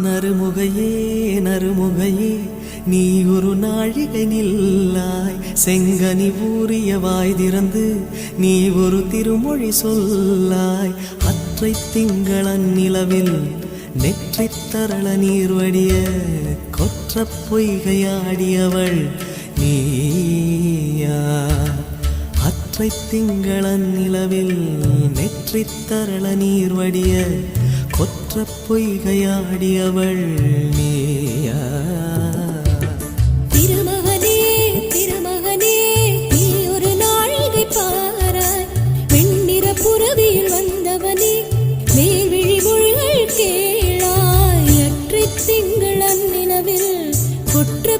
நறுமுகையே நறுமுகையே நீ ஒரு நாழிகை நில்லாய், செங்கனி ஊறிய வாய் திறந்து நீ ஒரு திருமொழி சொல்லாய். அற்றை திங்களன் நிலவில் நெற்றித் தரள நீர் வடிய கொற்ற பொய்கையாடியவள் நீயா. அற்றை திங்களன் நிலவில் நெற்றித் தரள நீர் வடிய கொற்ற பொய்கையாடியவள் நீயா. திருமகனே திருமகனே நீ ஒரு நாழிகை பாராய், வெண்ணிற புறவியில் வந்தவனே மேல்விழி மொழிகள் கேளாய். அற்றை திங்களன் நிலவில் கொற்ற